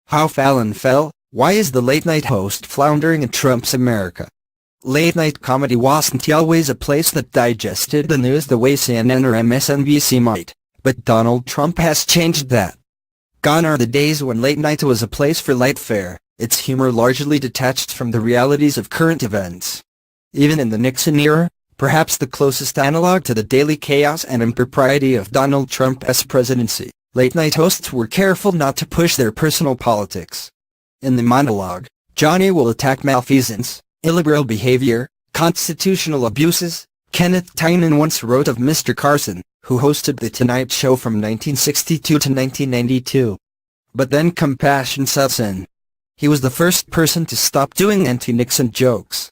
How Fallon fell. Why is the late-night host floundering in Trump's America? Late-night comedy wasn't always a place that digested the news the way CNN or MSNBC might, but Donald Trump has changed that. Gone are the days when late-night was a place for light fare, its humor largely detached from the realities of current events. Even in the Nixon era, perhaps the closest analog to the daily chaos and impropriety of Donald Trump's presidency, late-night hosts were careful not to push their personal politics. In the monologue, Johnny will attack malfeasance, illiberal behavior, constitutional abuses. Kenneth Tynan once wrote of Mr. Carson, who hosted The Tonight Show from 1962 to 1992. But then compassion sets in. He was the first person to stop doing anti-Nixon jokes.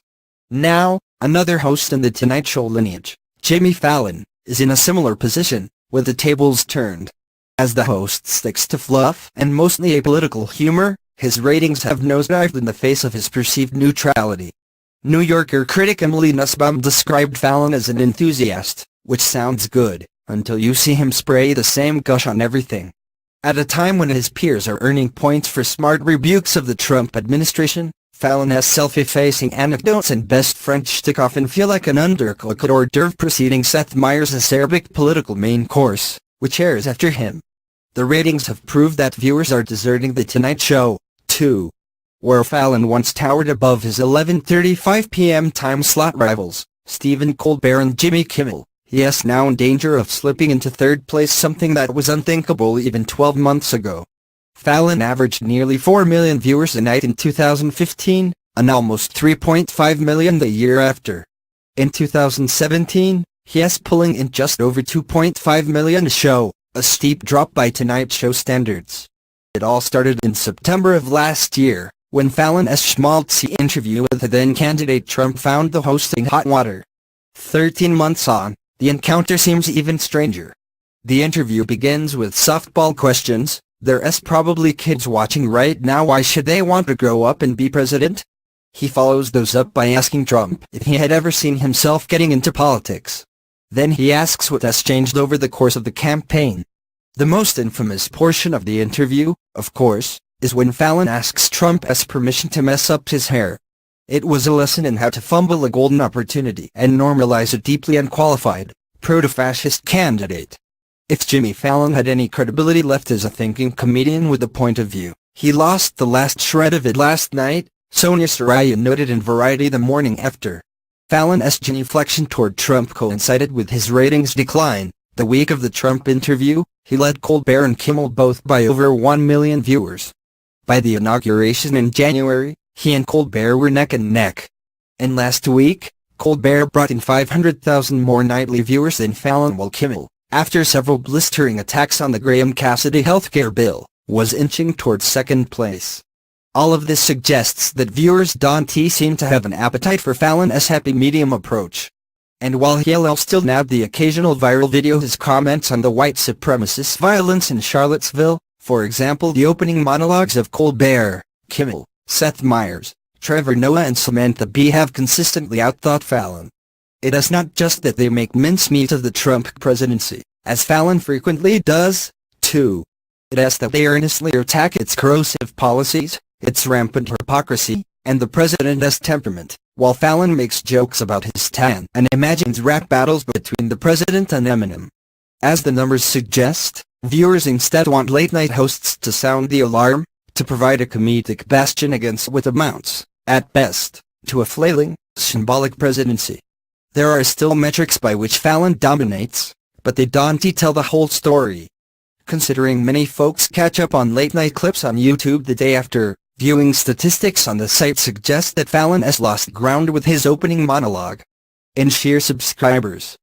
Now, another host in The Tonight Show lineage, Jimmy Fallon, is in a similar position, with the tables turned. As the host sticks to fluff and mostly apolitical humor, his ratings have nosedived in the face of his perceived neutrality. New Yorker critic Emily Nussbaum described Fallon as an enthusiast, which sounds good, until you see him spray the same gush on everything. At a time when his peers are earning points for smart rebukes of the Trump administration, Fallon's self-effacing anecdotes and best French schtick often feel like an undercooked hors d'oeuvre preceding Seth Meyers' acerbic political main course, which airs after him. The ratings have proved that viewers are deserting The Tonight Show, too. Where Fallon once towered above his 11:35 p.m. time slot rivals, Stephen Colbert and Jimmy Kimmel, he is now in danger of slipping into third place, something that was unthinkable even 12 months ago. Fallon averaged nearly 4 million viewers a night in 2015, and almost 3.5 million the year after. In 2017, he is pulling in just over 2.5 million a show, a steep drop by Tonight Show standards. It all started in September of last year, when Fallon's schmaltzy interview with the then-candidate Trump found the host in hot water. 13 months on, the encounter seems even stranger. The interview begins with softball questions. There's probably kids watching right now. Why should they want to grow up and be president? He follows those up by asking Trump if he had ever seen himself getting into politics. Then he asks what has changed over the course of the campaign. The most infamous portion of the interview, of course, is when Fallon asks Trump's permission to mess up his hair. It was a lesson in how to fumble a golden opportunity and normalize a deeply unqualified, proto-fascist candidate. If Jimmy Fallon had any credibility left as a thinking comedian with a point of view, he lost the last shred of it last night, Sonia Saraya noted in Variety the morning after. Fallon's genuflection toward Trump coincided with his ratings decline. The week of the Trump interview, he led Colbert and Kimmel both by over 1 million viewers. By the inauguration in January, he and Colbert were neck and neck. And last week, Colbert brought in 500,000 more nightly viewers than Fallon, while Kimmel, after several blistering attacks on the Graham Cassidy healthcare bill, was inching towards second place. All of this suggests that viewers don't seem to have an appetite for Fallon's happy medium approach. And while he'll still nab the occasional viral video, his comments on the white supremacist violence in Charlottesville, for example the opening monologues of Colbert, Kimmel, Seth Meyers, Trevor Noah and Samantha Bee have consistently outthought Fallon. It is not just that they make mincemeat of the Trump presidency, as Fallon frequently does, too. It is that they earnestly attack its corrosive policies, its rampant hypocrisy, and the president's temperament, while Fallon makes jokes about his tan and imagines rap battles between the president and Eminem. As the numbers suggest, viewers instead want late-night hosts to sound the alarm, to provide a comedic bastion against what amounts, at best, to a flailing, symbolic presidency. There are still metrics by which Fallon dominates, but they don't tell the whole story. Considering many folks catch up on late-night clips on YouTube the day after, viewing statistics on the site suggest that Fallon has lost ground with his opening monologue. In sheer subscribers,